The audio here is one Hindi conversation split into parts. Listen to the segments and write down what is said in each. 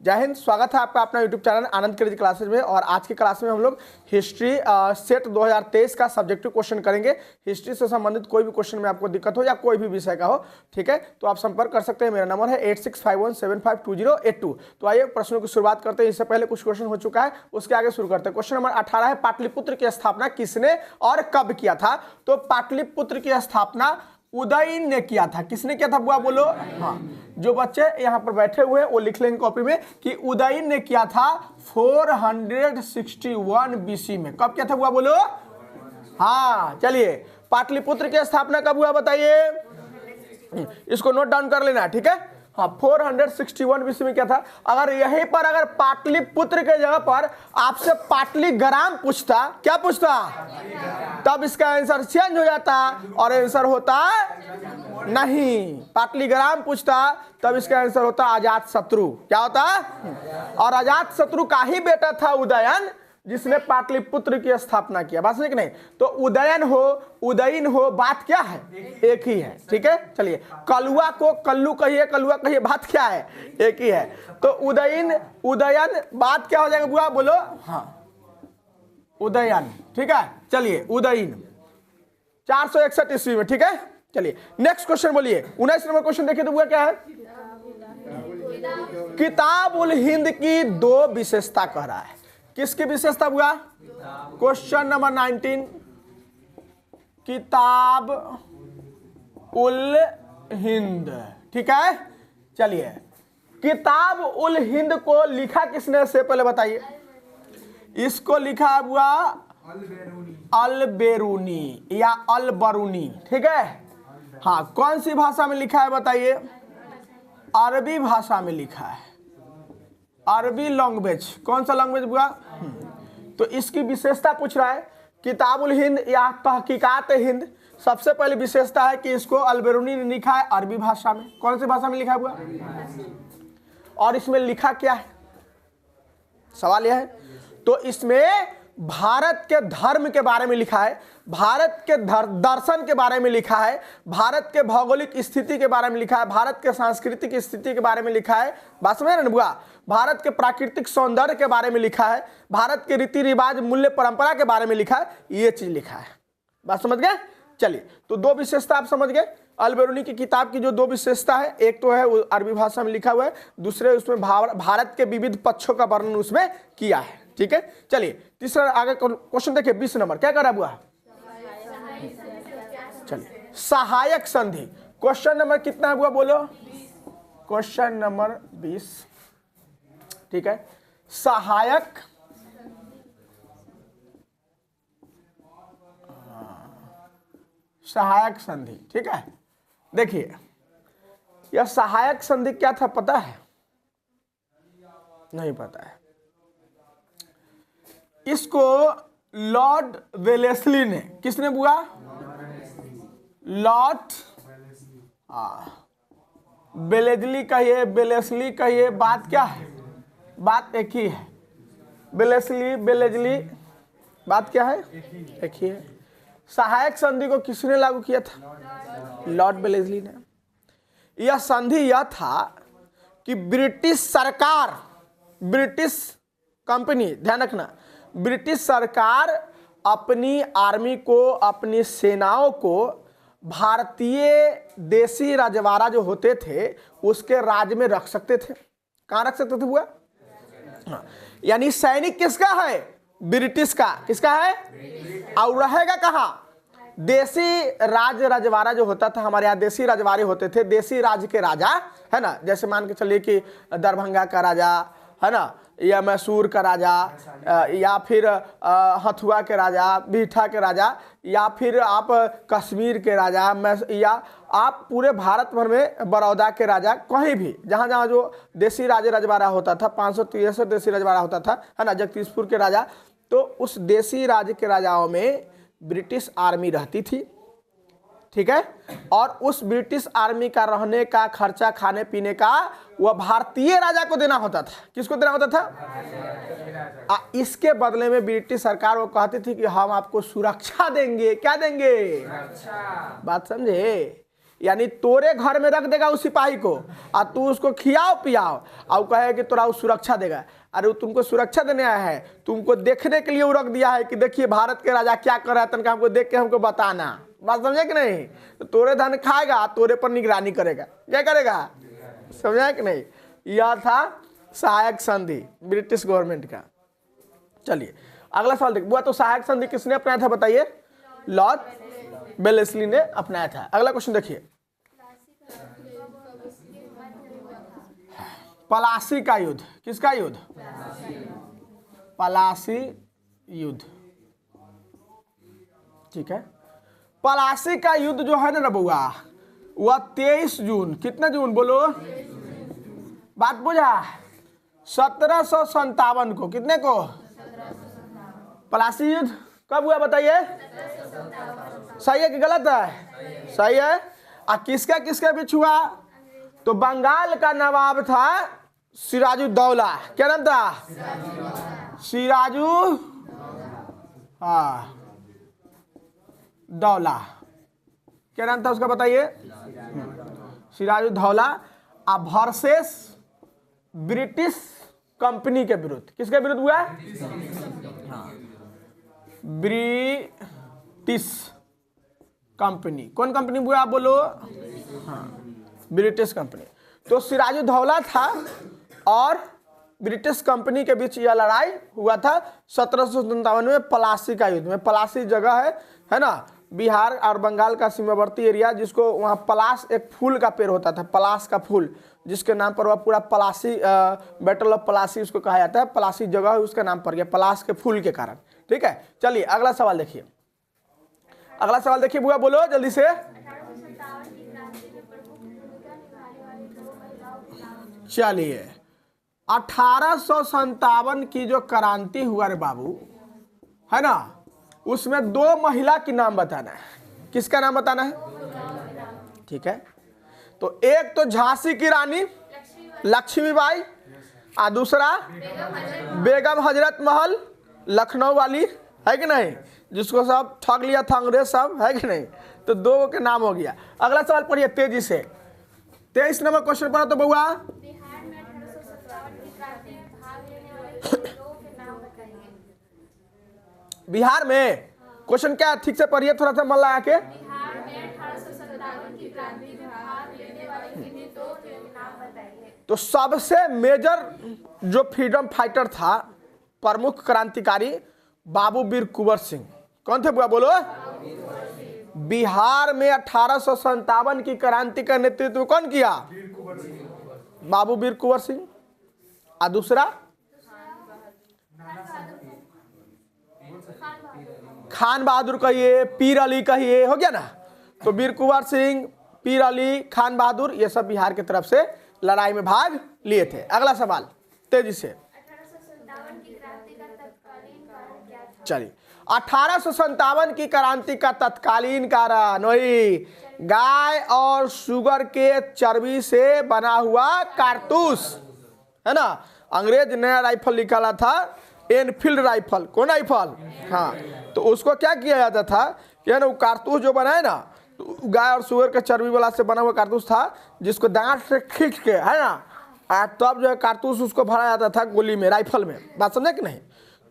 जय हिंद। स्वागत है आपका अपना यूट्यूब चैनल आनंद क्रेजी क्लासेज में। और आज की क्लास में हम लोग हिस्ट्री सेट 2023 का सब्जेक्टिव क्वेश्चन करेंगे। हिस्ट्री से संबंधित कोई भी क्वेश्चन में आपको दिक्कत हो या कोई भी विषय का हो, ठीक है, तो आप संपर्क कर सकते हैं। मेरा नंबर है 8651752082। तो आइए प्रश्नों की शुरुआत करते हैं। इससे पहले कुछ क्वेश्चन हो चुका है, उसके आगे शुरू करते हैं। क्वेश्चन नंबर 18 है, पाटलिपुत्र की स्थापना किसने और कब किया था? तो पाटलिपुत्र की स्थापना उदयन ने किया था। किसने किया था बुआ, बोलो। हाँ, जो बच्चे यहाँ पर बैठे हुए हैं वो लिख लेंगे कॉपी में कि उदयन ने किया था 461 बीसी में। कब किया था बुआ, बोलो। हाँ, चलिए, पाटलिपुत्र की स्थापना कब हुआ बताइए। इसको नोट डाउन कर लेना, ठीक है। हाँ, 461 बीसी में क्या था। अगर यहीं पर अगर पाटलिपुत्र के जगह पर आपसे पाटलीग्राम पूछता, क्या पूछता, तब इसका आंसर चेंज हो जाता और आंसर होता नहीं। पाटलीग्राम पूछता तब इसका आंसर होता अजात शत्रु। क्या होता? और अजात शत्रु का ही बेटा था उदयन, जिसने पाटलिपुत्र की स्थापना किया। बात समझ नहीं? तो उदयन हो बात क्या है, एक ही है, ठीक है। चलिए, कलुआ को कल्लू कहिए, कलुआ कहिए, बात क्या है, एक ही है। तो उदयन बात क्या हो जाएगा बुआ, बोलो। हाँ, उदयन, ठीक है। चलिए, उदयन 461 ईस्वी में, ठीक है। चलिए नेक्स्ट क्वेश्चन बोलिए। 19 नंबर क्वेश्चन देखिए तो बुआ क्या है। किताब उल हिंद की दो विशेषता कह रहा है। किसकी विशेषता हुआ? क्वेश्चन नंबर 19, किताब उल हिंद, ठीक है। चलिए, किताब उल हिंद को लिखा किसने से पहले बताइए। इसको लिखा हुआ अल-बेरूनी या अल-बरूनी, ठीक है। हाँ, कौन सी भाषा में लिखा है बताइए। अरबी भाषा में लिखा है, अरबी लैंग्वेज। कौन सा लैंग्वेज हुआ? तो इसकी विशेषता पूछ रहा है। किताबुल हिंद या तहकीकात हिंद, सबसे पहली विशेषता है कि इसको अल-बेरूनी ने लिखा है अरबी भाषा में। कौन सी भाषा में लिखा हुआ? और इसमें लिखा क्या है, सवाल यह है। तो इसमें भारत के धर्म के बारे में लिखा है, भारत के दर्शन के बारे में लिखा है, भारत के भौगोलिक स्थिति के बारे में लिखा है, भारत के सांस्कृतिक स्थिति के बारे में लिखा है। बात समझ रहे हैं बुआ? भारत के प्राकृतिक सौंदर्य के बारे में लिखा है, भारत के रीति रिवाज मूल्य परंपरा के बारे में लिखा है, ये चीज लिखा है। बात समझ गए? चलिए, तो दो विशेषता आप समझ गए। अल-बेरूनी की किताब की जो दो विशेषता है, एक तो है अरबी भाषा में लिखा हुआ है, दूसरे उसमें भारत के विविध पक्षों का वर्णन उसमें किया है, ठीक है। चलिए तीसरा आगे क्वेश्चन देखिए, 20 नंबर क्या कर रहा हुआ। चलिए, सहायक संधि। क्वेश्चन नंबर कितना हुआ बोलो? क्वेश्चन नंबर 20, ठीक है। सहायक संधि, ठीक है। देखिए, यह सहायक संधि क्या था पता है? नहीं पता है। इसको लॉर्ड वेलेस्ली ने, किसने बुआ? लॉर्ड वेलेस्ली कहिए, वेलेस्ली कहिए, बात क्या है, बात एक ही है। वेलेस्ली, बात क्या है, एक ही है। सहायक संधि को किसने लागू किया था? लॉर्ड वेलेस्ली ने। यह संधि यह था कि ब्रिटिश सरकार, ब्रिटिश कंपनी, ध्यान रखना, ब्रिटिश सरकार अपनी आर्मी को, अपनी सेनाओं को भारतीय देसी राजवाड़ा जो होते थे उसके राज में रख सकते थे। कहाँ रख सकते थे बुआ? हाँ, यानी सैनिक किसका है? ब्रिटिश का। किसका है? और रहेगा कहाँ? देसी राजवाड़ा जो होता था, हमारे यहाँ देसी राजवाड़े होते थे, देसी राज के राजा, है ना। जैसे मान के चलिए कि दरभंगा का राजा, है ना, या मैसूर का राजा, या फिर हथुआ के राजा, बीठा के राजा, या फिर आप कश्मीर के राजा, या आप पूरे भारत भर में बड़ौदा के राजा, कहीं भी जहाँ जहाँ जो देसी राजवाड़ा होता था, 563 देसी राजवाड़ा होता था, है ना, जगदीशपुर के राजा। तो उस देसी राज के राजाओं में ब्रिटिश आर्मी रहती थी, ठीक है। और उस ब्रिटिश आर्मी का रहने का खर्चा, खाने पीने का, वह भारतीय राजा को देना होता था। किसको देना होता था? इसके बदले में ब्रिटिश सरकार वो कहती थी कि हम आपको सुरक्षा देंगे। क्या देंगे? बात समझे? यानी तोरे घर में रख देगा उस सिपाही को और तू उसको खियाओ पियाओ और कहे कि तोरा सुरक्षा देगा। अरे वो तुमको सुरक्षा देने आया है, तुमको देखने के लिए वो रख दिया है कि देखिए भारत के राजा क्या कर रहा है, तनका हमको देख के हमको बताना। बात समझे कि नहीं? तो तोरे धन खाएगा, तोरे पर निगरानी करेगा। क्या करेगा? समझा कि नहीं? यह था सहायक संधि ब्रिटिश गवर्नमेंट का। चलिए अगला सवाल देखिए। बुआ तो सहायक संधि किसने अपनाया था बताइए? लॉर्ड वेलेस्ली ने अपनाया था। अगला क्वेश्चन देखिए। पलासी का युद्ध, किसका युद्ध? पलासी युद्ध, ठीक है। पलासी का युद्ध जो है ना बउआ, वह 23 जून, कितना जून बोलो? बात बुझा? 1757 को। कितने को? पलासी युद्ध कब हुआ बताइए? सही है कि गलत है? सही है। और किसका किसका बीच हुआ? तो बंगाल का नवाब था सिराजुद्दौला। क्या नाम था? सिराजू दौला। क्या नाम था उसका बताइए? सिराजुद्दौला। अब वर्सेस ब्रिटिश कंपनी के विरुद्ध। किसके विरुद्ध हुआ? British company. कौन कंपनी हुआ आप बोलो? हाँ, ब्रिटिश कंपनी। तो सिराजुद्दौला था और ब्रिटिश कंपनी के बीच यह लड़ाई हुआ था 1757 में पलासी का युद्ध में। पलासी जगह है ना, बिहार और बंगाल का सीमावर्ती एरिया, जिसको वहाँ पलास, एक फूल का पेड़ होता था, पलास का फूल, जिसके नाम पर वह पूरा पलासी, बैटल ऑफ पलासी उसको कहा जाता है। पलासी जगह उसका नाम पड़ गया पलास के फूल के कारण। ठीक है, चलिए अगला सवाल देखिए। अगला सवाल देखिए बुआ, बोलो जल्दी से। चलिए 1857 की जो क्रांति हुआ रे बाबू, है ना, उसमें 2 महिला की नाम बताना है। किसका नाम बताना है? ठीक है, तो एक तो झांसी की रानी लक्ष्मीबाई और दूसरा बेगम हजरत महल लखनऊ वाली, है कि नहीं, जिसको सब ठग लिया था अंग्रेज सब, है कि नहीं। तो 2 के नाम हो गया। अगला सवाल पढ़िए तेजी से। 23 नंबर क्वेश्चन पढ़ा तो बउआ। बिहार में क्वेश्चन क्या? ठीक से पढ़िए, थोड़ा सा मन लगा के। तो सबसे मेजर जो फ्रीडम फाइटर था, प्रमुख क्रांतिकारी, बाबू वीर कुंवर सिंह। कौन थे बुआ बोलो? बिहार में 1857 की क्रांति का नेतृत्व कौन किया? बाबू वीर कुंवर सिंह। और दूसरा खान बहादुर कहिए, पीर अली कहिए, हो गया ना। तो वीर कुंवर सिंह, पीर अली, खान बहादुर, ये सब बिहार की तरफ से लड़ाई में भाग लिए थे। अगला सवाल तेजी से। चलिए 1857 की क्रांति का तत्कालीन कारण वही गाय और शुगर के चर्बी से बना हुआ कारतूस, है ना। अंग्रेज नया राइफल निकाला था, एनफील्ड राइफल। कौन राइफल? हाँ, तो उसको क्या किया जाता था कि ना, वो कारतूस जो बनाए ना, तो गाय और शुगर के चर्बी वाला से बना हुआ कारतूस था, जिसको दांत से खींच के, है ना, तब जो है कारतूस उसको भरा जाता था गोली में, राइफल में। बात समझे कि नहीं?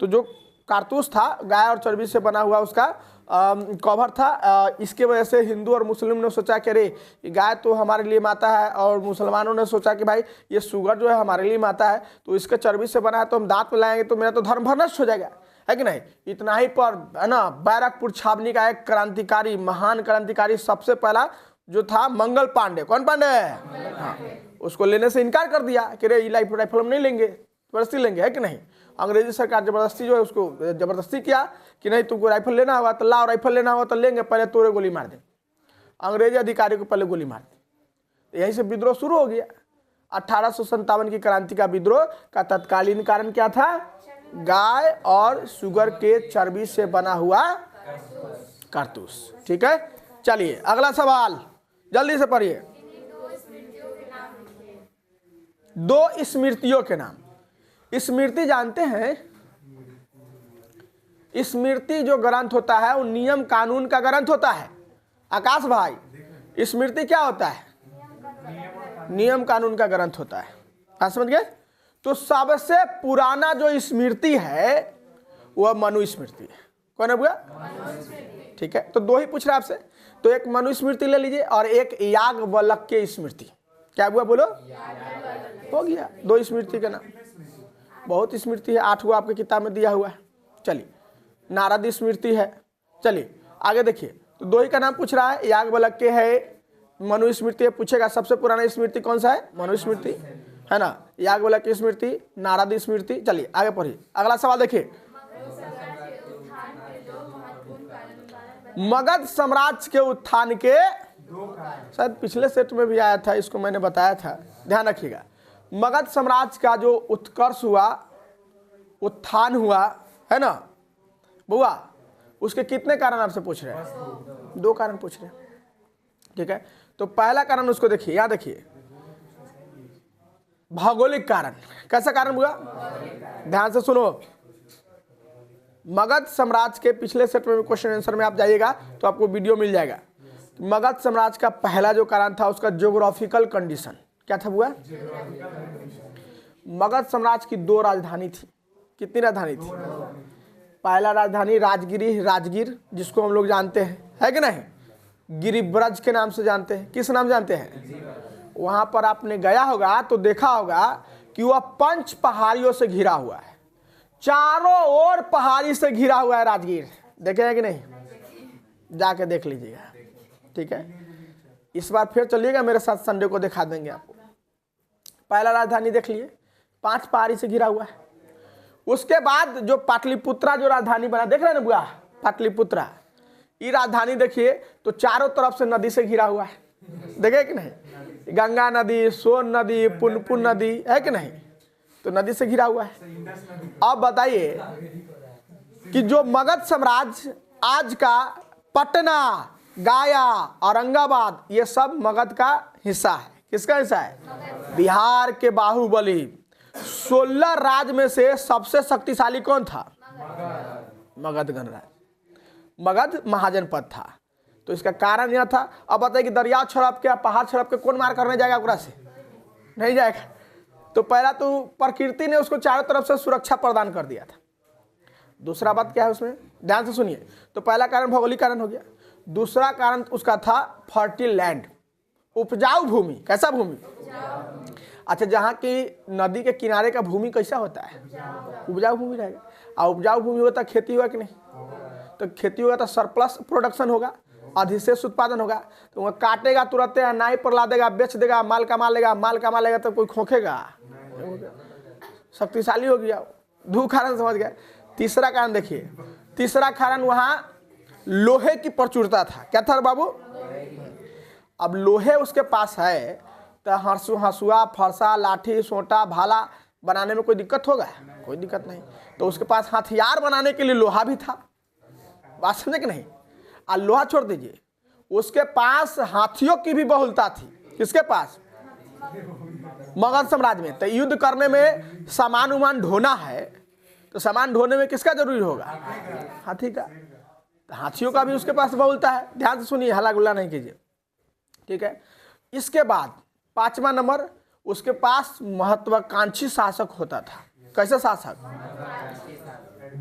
तो जो कारतूस था गाय और चर्बी से बना हुआ, उसका कवर था। इसके वजह से हिंदू और मुस्लिम ने सोचा कि अरे गाय तो हमारे लिए माता है, और मुसलमानों ने सोचा कि भाई ये शुगर जो है हमारे लिए माता है, तो इसके चर्बी से बना है, तो हम दांत में लाएंगे तो मेरा तो धर्म भ्रष्ट हो जाएगा, है कि नहीं। इतना ही पर, है ना, बैरकपुर छावनी का एक क्रांतिकारी, महान क्रांतिकारी, सबसे पहला जो था मंगल पांडे। कौन पांडे? हाँ, उसको लेने से इनकार कर दिया कि रे राइफल हम नहीं लेंगे, जबरदस्ती लेंगे, है कि नहीं। अंग्रेजी सरकार जबरदस्ती जो है उसको जबरदस्ती किया कि नहीं तुमको राइफल लेना होगा तो लाओ, राइफल लेना होगा तो लेंगे, पहले तोरे गोली मार दे। अंग्रेजी अधिकारी को पहले गोली मार दी। यहीं से विद्रोह शुरू हो गया। 1857 की क्रांति का विद्रोह का तत्कालीन कारण क्या था? गाय और शुगर के चर्बी से बना हुआ कारतूस। ठीक है, चलिए अगला सवाल जल्दी से पढ़िए। 2 स्मृतियों के नाम। स्मृति जानते हैं? स्मृति जो ग्रंथ होता है वो नियम कानून का ग्रंथ होता है। आकाश भाई, स्मृति क्या होता है? नियम कानून का ग्रंथ होता है। आप समझ गए? तो सबसे पुराना जो स्मृति है वह मनुस्मृति है। कौन है बुआ? ठीक है, तो दो ही पूछ रहा है आपसे, तो एक मनुस्मृति ले लीजिए और एक याज्ञवल्क्य स्मृति। क्या बुआ बोलो? हो गया दो स्मृति का नाम। बहुत स्मृति है, 8 हुआ आपके किताब में दिया हुआ है। चलिए, नारद स्मृति है। चलिए आगे देखिए, तो दो ही का नाम पूछ रहा है, याज्ञवल्क्य है, मनुस्मृति है। पूछेगा सबसे पुराना स्मृति कौन सा है? मनुस्मृति है ना, याज्ञवल्क्य स्मृति, नारद स्मृति। चलिए आगे पढ़िए, अगला सवाल देखिए। मगध साम्राज्य के उत्थान के, शायद पिछले सेट में भी आया था, इसको मैंने बताया था, ध्यान रखिएगा। मगध साम्राज्य का जो उत्कर्ष हुआ, उत्थान हुआ है ना बुआ, उसके कितने कारण आपसे पूछ रहे हैं? 2 कारण पूछ रहे हैं। ठीक है, तो पहला कारण उसको देखिए, यहां देखिए, भौगोलिक कारण। कैसा कारण बुआ? ध्यान से सुनो, मगध साम्राज्य के पिछले सेट में क्वेश्चन आंसर में आप जाइएगा तो आपको वीडियो मिल जाएगा। मगध साम्राज्य का पहला जो कारण था उसका ज्योग्राफिकल कंडीशन। क्या था बुआ? मगध साम्राज्य की 2 राजधानी थी। कितनी राजधानी थी? पहला राजधानी राजगीर, जिसको हम लोग जानते हैं, है कि नहीं? गिरिब्रज के नाम से जानते हैं। किस नाम जानते हैं? वहां पर आपने गया होगा तो देखा होगा कि वह 5 पहाड़ियों से घिरा हुआ है, चारों ओर पहाड़ी से घिरा हुआ है राजगीर। देखे हैं कि नहीं? जाके देख लीजिएगा। ठीक है, इस बार फिर चलिएगा मेरे साथ, संडे को दिखा देंगे आपको। पहला राजधानी देख लिए, 5 पहाड़ी से घिरा हुआ है। उसके बाद जो पाटलिपुत्रा जो राजधानी बना, देख रहे हैं ना बुआ? पाटलिपुत्रा, ये राजधानी देखिए तो चारों तरफ से नदी से घिरा हुआ है। देखे कि नहीं? गंगा नदी, सोन नदी, पुनपुन नदी, है कि नहीं? तो नदी से घिरा हुआ है। अब बताइए कि जो मगध साम्राज्य आज का पटना, गया, औरंगाबाद, ये सब मगध का हिस्सा है। किसका हिस्सा है? बिहार के बाहुबली 16 राज्य में से सबसे शक्तिशाली कौन था? मगध गणराज्य। मगध महाजनपद था। तो इसका कारण यह था। अब बताइए कि दरिया छड़प के, पहाड़ छड़प के कौन मार करने जाएगा ओकरा से? नहीं जाएगा। तो पहला तो प्रकृति ने उसको चारों तरफ से सुरक्षा प्रदान कर दिया था। दूसरा बात क्या है उसमें, ध्यान से सुनिए। तो पहला कारण भौगोलिक कारण हो गया। दूसरा कारण उसका था फर्टिल लैंड, उपजाऊ भूमि। कैसा भूमि? अच्छा, जहाँ की नदी के किनारे का भूमि कैसा होता है? उपजाऊ भूमि रहेगा। और उपजाऊ भूमि होता खेती होगा कि नहीं? तो खेती होगा तो सरप्लस प्रोडक्शन होगा, अधिशेष उत्पादन होगा। तो वह काटेगा तुरंत, नाई पर ला देगा, बेच देगा, माल कमा लेगा। माल कमा लेगा तो कोई खोखेगा? शक्तिशाली हो गया। 2 कारण समझ गए। तीसरा कारण देखिए, तीसरा कारण वहां लोहे की प्रचुरता था। क्या था बाबू? अब लोहे उसके पास है तो हंसुआ, फरसा, लाठी, सोटा, भाला बनाने में कोई दिक्कत होगा? कोई दिक्कत नहीं। तो उसके पास हथियार बनाने के लिए लोहा भी था। बात समझे कि नहीं? और लोहा छोड़ दीजिए, उसके पास हाथियों की भी बहुलता थी। किसके पास? मगध साम्राज्य में। तो युद्ध करने में सामान उमान ढोना है, तो सामान ढोने में किसका जरूरी होगा? हाथी का। तो हाथियों का भी उसके पास बहुलता है। ध्यान से सुनिए, हल्ला गुल्ला नहीं कीजिए। ठीक है, इसके बाद 5वां नंबर, उसके पास महत्वाकांक्षी शासक होता था। कैसा शासक?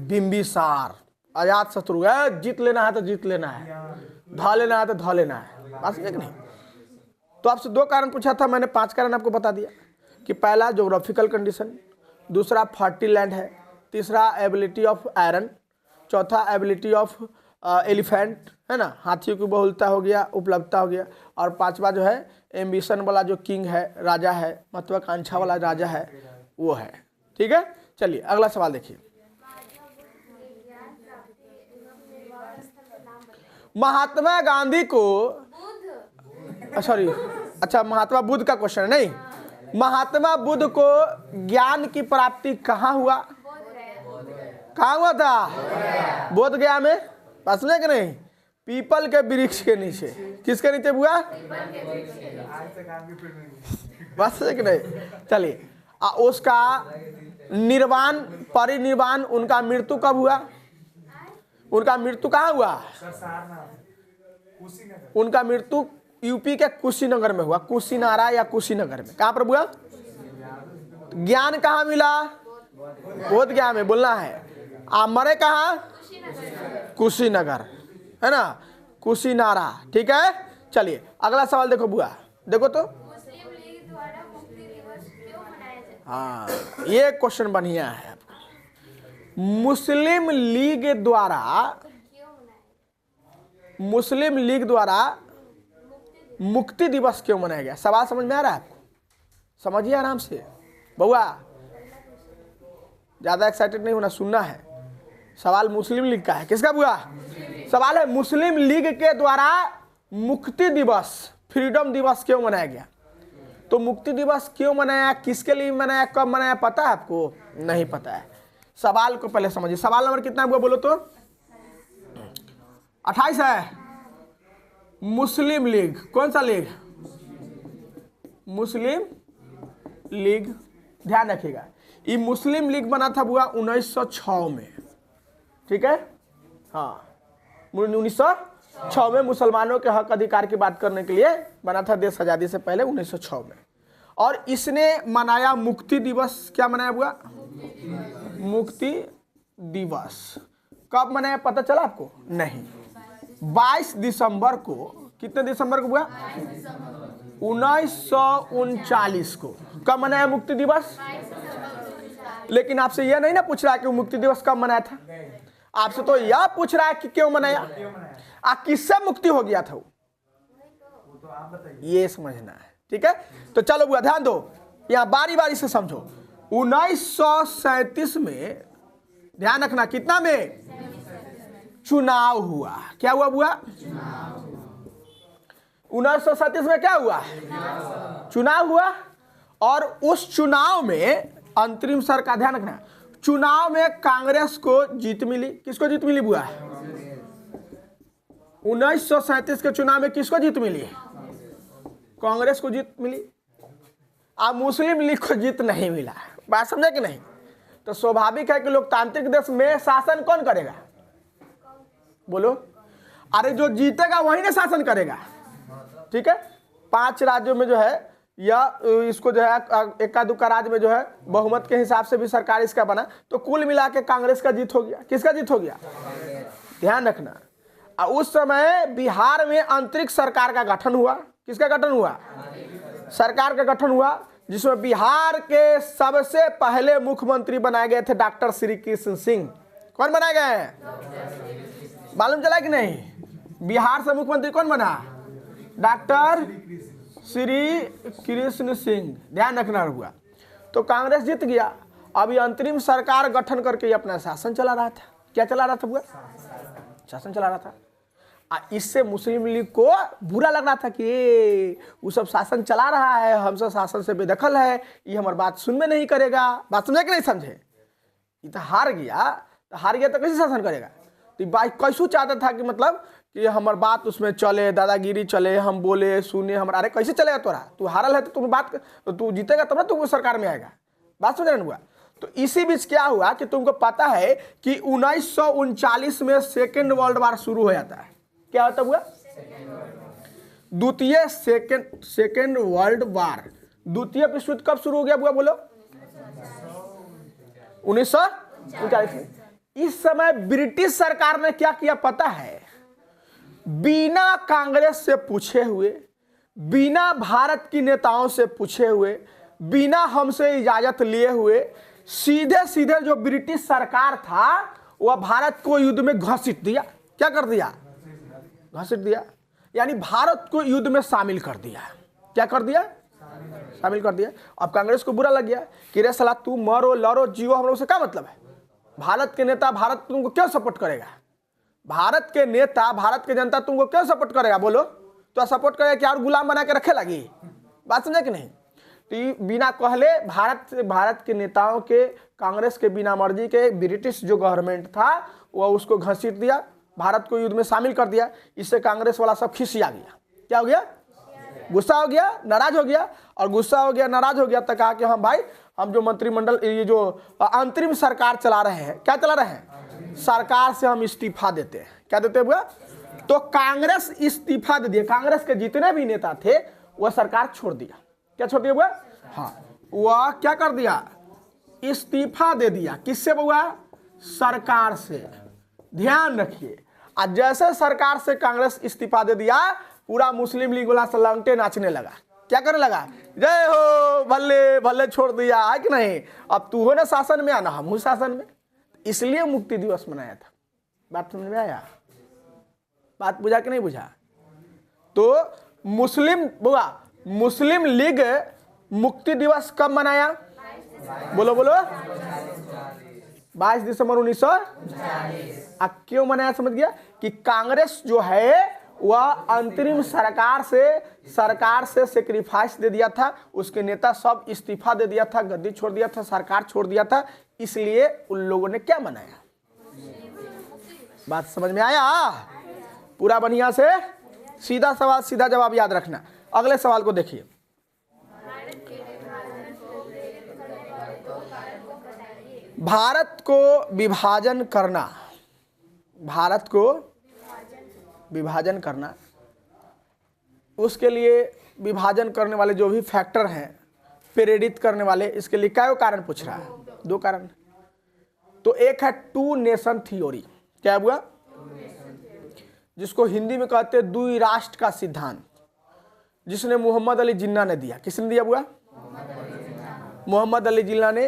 बिंबिसार, अजात शत्रु है। जीत लेना है तो जीत लेना है, धा लेना है तो धा लेना है। बात समझे कि नहीं? तो आपसे 2 कारण पूछा था मैंने, 5 कारण आपको बता दिया कि पहला ज्योग्राफिकल कंडीशन, दूसरा फर्टिल लैंड है, तीसरा एबिलिटी ऑफ आयरन, चौथा एबिलिटी ऑफ एलिफेंट, है ना, हाथियों की बहुलता हो गया, उपलब्धता हो गया। और 5वां जो है एम्बिशन वाला जो किंग है, राजा है, महत्वाकांक्षा वाला राजा है, वो है। ठीक है, चलिए अगला सवाल देखिए। महात्मा गांधी को, सॉरी, अच्छा महात्मा बुद्ध का क्वेश्चन है, नहीं, महात्मा बुद्ध को ज्ञान की प्राप्ति कहाँ हुआ? कहाँ हुआ था? बोध गया में। बात सुने कि नहीं? पीपल के वृक्ष के नीचे। किसके नीचे हुआ? बात सुने कि नहीं? चलिए, उसका निर्वाण, परिनिर्वाण, उनका मृत्यु कब हुआ? उनका मृत्यु कहाँ हुआ? उनका मृत्यु यूपी के कुशीनगर में हुआ, कुशीनारा या कुशीनगर में। कहाँ पर हुआ? ज्ञान कहाँ मिला? बोध गया में बोलना है। मरे कहाँ? कुशीनगर, है ना, कुशीनारा। ठीक है, चलिए अगला सवाल देखो बुआ, देखो तो। मुस्लिम लीग द्वारा मुक्ति दिवस क्यों मनाया जाता है? हाँ, ये क्वेश्चन बढ़िया है। मुस्लिम लीग द्वारा, क्यों मनाया? मुस्लिम लीग द्वारा मुक्ति दिवस क्यों मनाया गया? सवाल समझ में आ रहा है आपको? समझिए आराम से बउआ, ज्यादा एक्साइटेड नहीं होना, सुनना है। सवाल मुस्लिम लीग का है। किसका बुआ? सवाल है मुस्लिम लीग के द्वारा मुक्ति दिवस, फ्रीडम दिवस क्यों मनाया गया? तो मुक्ति दिवस क्यों मनाया, किसके लिए मनाया, कब मनाया, पता है आपको? नहीं पता है। सवाल को पहले समझिए। सवाल नंबर कितना हुआ बोलो तो? 28 है। मुस्लिम लीग, कौन सा लीग? मुस्लिम लीग, ध्यान रखिएगा। ये मुस्लिम लीग बना था बुआ 1906 में। ठीक है, हाँ, 1906 में मुसलमानों के हक अधिकार की बात करने के लिए बना था, देश आजादी से पहले 1906 में। और इसने मनाया मुक्ति दिवस। क्या मनाया बुआ? मुक्ति दिवस। कब मनाया पता चला आपको? नहीं। 22 दिसंबर को, कितने दिसंबर को हुआ? 1939 को। कब मनाया मुक्ति दिवस? लेकिन आपसे यह नहीं ना पूछ रहा है कि मुक्ति दिवस कब मनाया था, आपसे तो यह पूछ रहा है कि क्यों मनाया, किससे मुक्ति हो गया था वो, ये समझना है। ठीक है, तो चलो बुआ ध्यान दो, यहाँ बारी बारी से समझो। 1937 में, ध्यान रखना, कितना में चुनाव हुआ? क्या हुआ बुआ? 1937 में क्या हुआ? चुनाव हुआ। और उस चुनाव में अंतरिम सरकार, ध्यान रखना, चुनाव में कांग्रेस को जीत मिली। किसको जीत मिली बुआ? 1937 के चुनाव में किसको जीत मिली? कांग्रेस को जीत मिली। अब मुस्लिम लीग को जीत नहीं मिला। बात समझे कि नहीं? तो स्वाभाविक है कि लोकतांत्रिक देश में शासन कौन करेगा? बोलो, अरे जो जीतेगा वही ना शासन करेगा। ठीक है, 5 राज्यों में जो है, या इसको जो है इक्का दुक्का राज्य में जो है बहुमत के हिसाब से भी सरकार इसका बना, तो कुल मिला के कांग्रेस का जीत हो गया। किसका जीत हो गया? ध्यान रखना। उस समय बिहार में अंतरिक्ष सरकार का गठन हुआ। किसका गठन हुआ? सरकार का गठन हुआ, जिसमें बिहार के सबसे पहले मुख्यमंत्री बनाए गए थे डॉक्टर श्री कृष्ण सिंह। कौन बनाए गए हैं? मालूम चला कि नहीं? बिहार से मुख्यमंत्री कौन बना? डॉक्टर श्री कृष्ण सिंह। ध्यान रखना हुआ। तो कांग्रेस जीत गया। अभी अंतरिम सरकार गठन करके अपना शासन चला रहा था। क्या चला रहा था बुआ? शासन चला रहा था। इससे मुस्लिम लीग को बुरा लग रहा था कि वो सब शासन चला रहा है, हम सब शासन से बेदखल है, ये हमारी बात सुन में नहीं करेगा। बात समझे कि नहीं समझे? ये तो हार गया, तो कैसे शासन करेगा? तो बात कैसू चाहता था कि मतलब कि हमार बात उसमें चले, दादागिरी चले, हम बोले सुने हमारा। अरे कैसे चलेगा तोरा? तू हारल है तो तुम बात, तो तू जीतेगा तब ना तू सरकार में आएगा। बात समझ रहे हुआ? तो इसी बीच क्या हुआ कि तुमको पता है कि 1939 में सेकेंड वर्ल्ड वार शुरू हो जाता है। क्या होता हुआ? द्वितीय सेकेंड वर्ल्ड वार। द्वितीय विश्व युद्ध कब शुरू हो गया बुआ बोलो? 1939 में। इस समय ब्रिटिश सरकार ने क्या किया पता है? बिना कांग्रेस से पूछे हुए, बिना भारत की नेताओं से पूछे हुए, बिना हमसे इजाजत लिए हुए, सीधे सीधे जो ब्रिटिश सरकार था वह भारत को युद्ध में घसीट दिया। क्या कर दिया? घसीट दिया, यानी भारत को युद्ध में शामिल कर दिया। क्या कर दिया? शामिल कर दिया। अब कांग्रेस को बुरा लग गया कि रे साला तू मरो लड़ो जियो, हम लोग से क्या मतलब है? भारत के नेता, भारत तुमको क्यों सपोर्ट करेगा? भारत के नेता, भारत के जनता तुमको क्यों सपोर्ट करेगा? बोलो, तो सपोर्ट करेगा कि और गुलाम बना के रखे लगी? बात समझे कि नहीं? तो बिना कहले भारत के नेताओं के, कांग्रेस के बिना मर्जी के ब्रिटिश जो गवर्नमेंट था वह उसको घसीट दिया, भारत को युद्ध में शामिल कर दिया। इससे कांग्रेस वाला सब खिसिया गया। क्या हो गया? गुस्सा हो गया, नाराज हो गया। और गुस्सा हो गया, नाराज हो गया तो कहा कि हम भाई, हम जो मंत्रिमंडल, ये जो अंतरिम सरकार चला रहे हैं, क्या चला रहे हैं? सरकार से हम इस्तीफा देते हैं। क्या देते हैं बुआ? तो कांग्रेस इस्तीफा दे दिया, कांग्रेस के जितने भी नेता थे वह सरकार छोड़ दिया। क्या छोड़ दिया हुआ? हाँ, वह क्या कर दिया? इस्तीफा दे दिया। किससे हुआ? सरकार से। ध्यान रखिए, आज जैसे सरकार से कांग्रेस इस्तीफा दे दिया, पूरा मुस्लिम लीग वाला सलंगटे नाचने लगा। क्या करने लगा? जय हो, भल्ले भल्ले छोड़ दिया है कि नहीं, अब तू हो ना शासन में, आना हम हूं शासन में। इसलिए मुक्ति दिवस मनाया था। बात समझ में आया? बात बुझा कि नहीं बुझा? तो मुस्लिम लीग मुक्ति दिवस कब मनाया? बोलो बोलो। 22 दिसंबर 1940। क्यों मनाया? समझ गया कि कांग्रेस जो है वह अंतरिम सरकार से सेक्रीफाइस दे दिया था, उसके नेता सब इस्तीफा दे दिया था, गद्दी छोड़ दिया था, सरकार छोड़ दिया था, इसलिए उन लोगों ने क्या मनाया? बात समझ में आया? पूरा बढ़िया से सीधा सवाल सीधा जवाब याद रखना। अगले सवाल को देखिए। भारत को विभाजन करना, भारत को विभाजन करना, उसके लिए विभाजन करने वाले जो भी फैक्टर हैं, प्रेरित करने वाले, इसके लिए क्या कारण पूछ रहा है? 2 कारण। तो एक है 2 नेशन थ्योरी। क्या हुआ? जिसको हिंदी में कहते हैं द्विराष्ट्र का सिद्धांत, जिसने मोहम्मद अली जिन्ना ने दिया। किसने दिया हुआ? मोहम्मद अली जिन्ना ने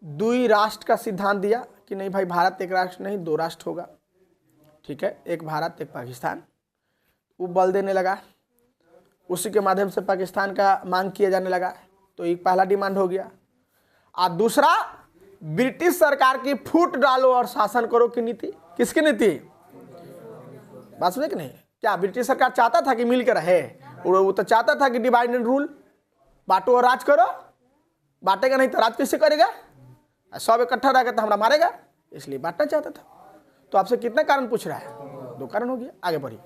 द्विराष्ट्र का सिद्धांत दिया कि नहीं भाई, भारत एक राष्ट्र नहीं 2 राष्ट्र होगा। ठीक है, एक भारत एक पाकिस्तान। वो बल देने लगा, उसी के माध्यम से पाकिस्तान का मांग किया जाने लगा। तो एक पहला डिमांड हो गया। और दूसरा, ब्रिटिश सरकार की फूट डालो और शासन करो की नीति। किसकी नीति? बात समझे कि नहीं? क्या ब्रिटिश सरकार चाहता था कि मिलकर रहे? वो तो चाहता था कि डिवाइड एंड रूल, बांटो और राज करो। बांटेगा नहीं तो राज कैसे करेगा? सब इकट्ठा रहेगा तो हमारा मारेगा, इसलिए बांटना चाहता था। तो आपसे कितने कारण पूछ रहा है? 2 कारण हो गया। आगे बढ़िए,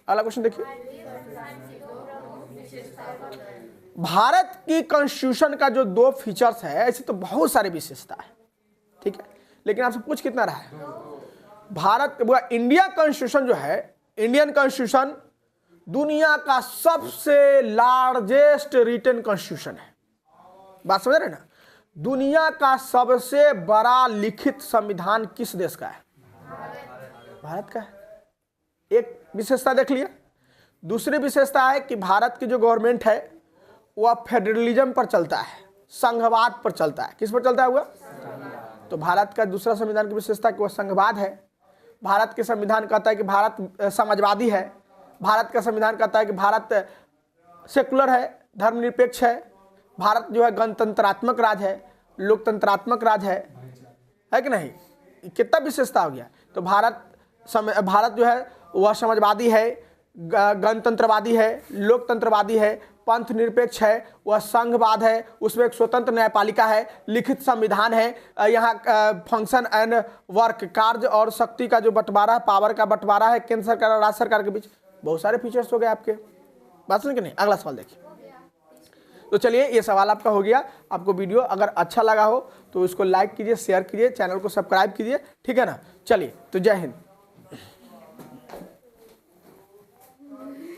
अगला क्वेश्चन देखिए। भारत की कॉन्स्टिट्यूशन का जो 2 फीचर्स है, ऐसे तो बहुत सारी विशेषता है, ठीक है, लेकिन आपसे पूछ कितना रहा है? भारत इंडिया कॉन्स्टिट्यूशन जो है, इंडियन कॉन्स्टिट्यूशन दुनिया का सबसे लार्जेस्ट रिटन कॉन्स्टिट्यूशन है। बात समझ रहे ना? दुनिया का सबसे बड़ा लिखित संविधान किस देश का है? भारत का है। एक विशेषता देख लिया। दूसरी विशेषता है कि भारत की जो गवर्नमेंट है वह फेडरलिज्म पर चलता है, संघवाद पर चलता है। किस पर चलता है हुआ? तो भारत का दूसरा संविधान की विशेषता कि वह संघवाद है। भारत के संविधान कहता है कि भारत समाजवादी है। भारत का संविधान कहता है कि भारत सेकुलर है, धर्मनिरपेक्ष है। भारत जो है गणतंत्रात्मक राज है, लोकतंत्रात्मक राज है कि नहीं? कितना विशेषता हो गया। तो भारत जो है वह समाजवादी है, गणतंत्रवादी है, लोकतंत्रवादी है, पंथ निरपेक्ष है, वह संघवाद है, उसमें एक स्वतंत्र न्यायपालिका है, लिखित संविधान है, यहाँ फंक्शन एंड वर्क, कार्य और शक्ति का जो बंटवारा है, पावर का बंटवारा है केंद्र सरकार और राज्य सरकार के बीच। बहुत सारे फीचर्स हो गए आपके। बात सुन के नहीं? अगला सवाल देखिए। तो चलिए, ये सवाल आपका हो गया। आपको वीडियो अगर अच्छा लगा हो तो इसको लाइक कीजिए, शेयर कीजिए, चैनल को सब्सक्राइब कीजिए, ठीक है ना? चलिए, तो जय हिंद।